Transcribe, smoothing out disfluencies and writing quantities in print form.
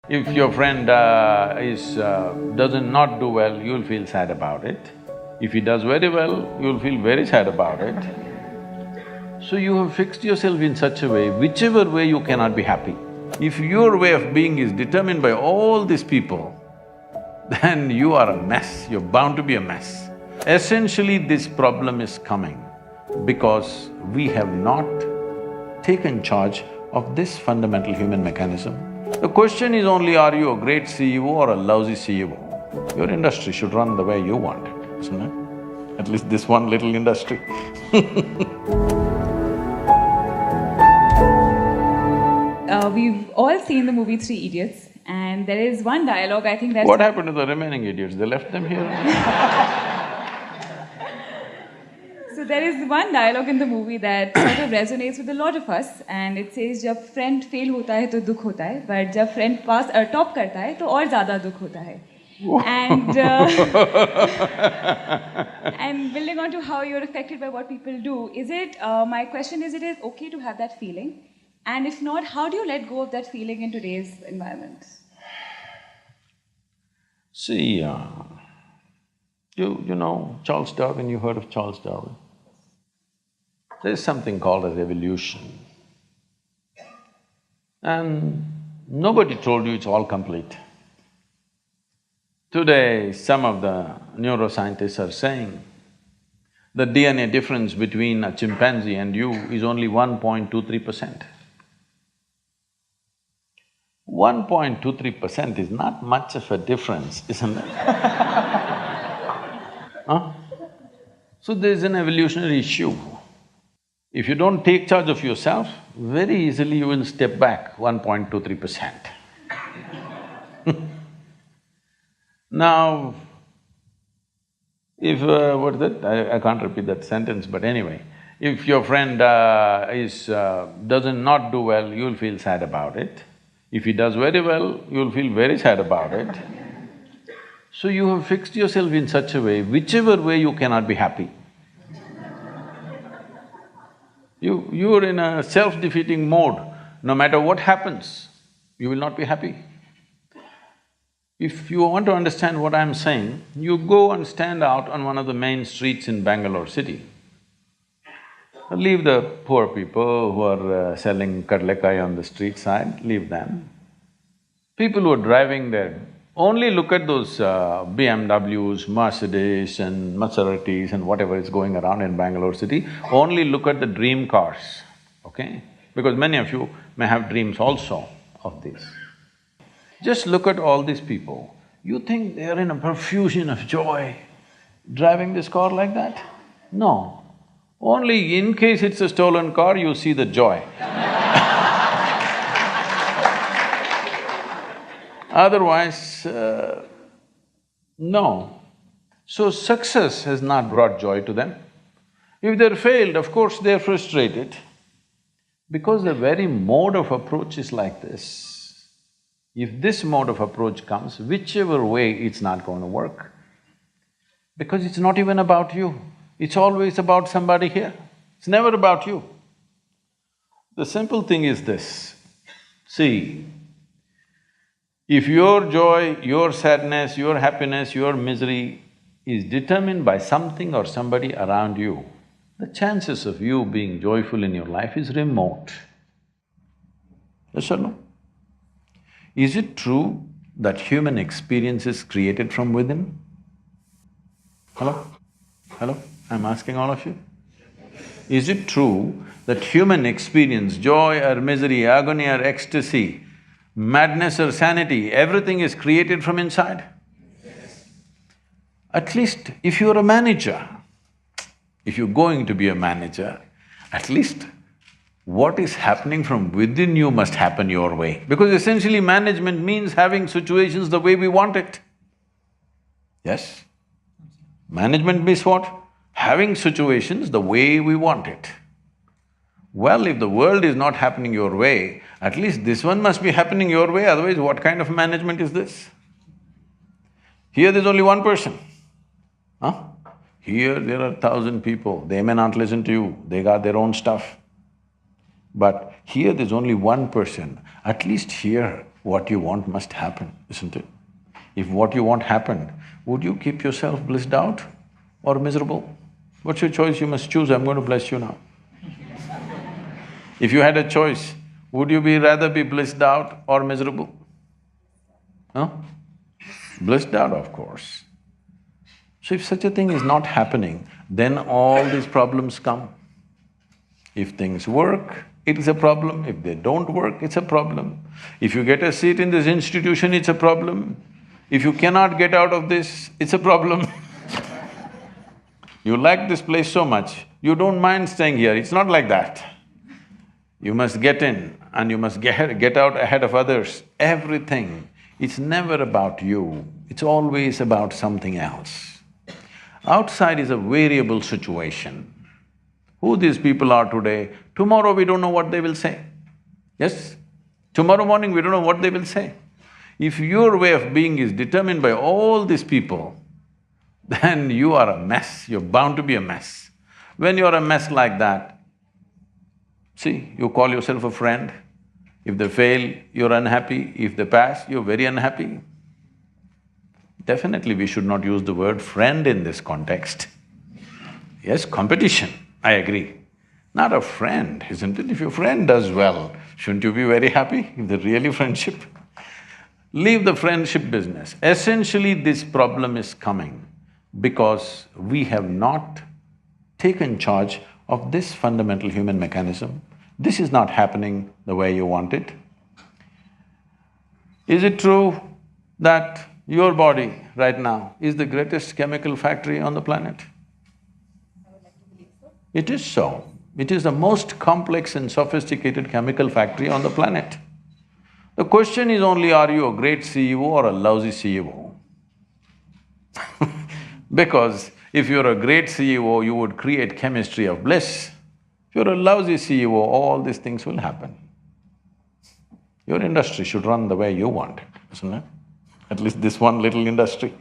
If your friend doesn't not do well, you'll feel sad about it. If he does very well, you'll feel very sad about it. So you have fixed yourself in such a way, whichever way you cannot be happy. If your way of being is determined by all these people, then you are a mess, you're bound to be a mess. Essentially, this problem is coming because we have not taken charge of this fundamental human mechanism. The question is only, are you a great CEO or a lousy CEO? Your industry should run the way you want it, isn't it? At least this one little industry We've all seen the movie Three Idiots, and there is one dialogue I think that's… What happened to the remaining idiots? They left them here? So there is one dialogue in the movie that sort of resonates with a lot of us, and it says, "जब friend fail होता है तो दुख होता है, but जब friend pass top करता है तो और ज़्यादा दुख होता है." And building on to how you're affected by what people do, my question is, it okay to have that feeling? And if not, how do you let go of that feeling in today's environment? See, you know Charles Darwin, you heard of Charles Darwin? There's something called as evolution. And nobody told you it's all complete. Today, some of the neuroscientists are saying the DNA difference between a chimpanzee and you is only 1.23%. 1.23% is not much of a difference, isn't it? Huh? So there's an evolutionary issue. If you don't take charge of yourself, very easily you will step back 1.23%. Now, if… what is that? I can't repeat that sentence, but anyway, if your friend doesn't not do well, you'll feel sad about it. If he does very well, you'll feel very sad about it. So you have fixed yourself in such a way, whichever way you cannot be happy. You're in a self-defeating mode. No matter what happens, you will not be happy. If you want to understand what I'm saying, you go and stand out on one of the main streets in Bangalore city. Leave the poor people who are selling kadlekai on the street side, leave them. People who are driving there, only look at those BMWs, Mercedes and Maseratis and whatever is going around in Bangalore city, only look at the dream cars, okay? Because many of you may have dreams also of this. Just look at all these people, you think they are in a profusion of joy driving this car like that? No. Only in case it's a stolen car, you see the joy. Otherwise, no. So success has not brought joy to them. If they're failed, of course they're frustrated. Because the very mode of approach is like this. If this mode of approach comes, whichever way, it's not going to work. Because it's not even about you. It's always about somebody here, it's never about you. The simple thing is this, see, if your joy, your sadness, your happiness, your misery is determined by something or somebody around you, the chances of you being joyful in your life is remote. Yes or no? Is it true that human experience is created from within? Hello? Hello? I'm asking all of you. Is it true that human experience, joy or misery, agony or ecstasy, madness or sanity, everything is created from inside? Yes. At least if you're a manager, if you're going to be a manager, at least what is happening from within you must happen your way. Because essentially management means having situations the way we want it. Yes? Management means what? Having situations the way we want it. Well, if the world is not happening your way, at least this one must be happening your way, otherwise what kind of management is this? Here there's only one person, huh? Here there are 1,000 people, they may not listen to you, they got their own stuff. But here there's only one person, at least here What you want must happen, isn't it? If what you want happened, would you keep yourself blissed out or miserable? What's your choice? You must choose. I'm going to bless you now. If you had a choice, would you rather be blissed out or miserable? Huh? Blissed out, of course. So if such a thing is not happening, then all these problems come. If things work, it is a problem. If they don't work, it's a problem. If you get a seat in this institution, it's a problem. If you cannot get out of this, it's a problem. You like this place so much, you don't mind staying here. It's not like that. You must get in and you must get out ahead of others. Everything, it's never about you, it's always about something else. Outside is a variable situation. Who these people are today, tomorrow we don't know what they will say. Yes? Tomorrow morning we don't know what they will say. If your way of being is determined by all these people, then you are a mess, you're bound to be a mess. When you're a mess like that, see, you call yourself a friend. If they fail, you're unhappy. If they pass, you're very unhappy. Definitely we should not use the word friend in this context. Yes, competition, I agree. Not a friend, isn't it? If your friend does well, shouldn't you be very happy if they're really friendship? Leave the friendship business. Essentially, this problem is coming because we have not taken charge of this fundamental human mechanism. This is not happening the way you want it. Is it true that your body right now is the greatest chemical factory on the planet? It is so. It is the most complex and sophisticated chemical factory on the planet. The question is only, are you a great CEO or a lousy CEO? Because if you're a great CEO, you would create chemistry of bliss. If you're a lousy CEO, all these things will happen. Your industry should run the way you want it, isn't it? At least this one little industry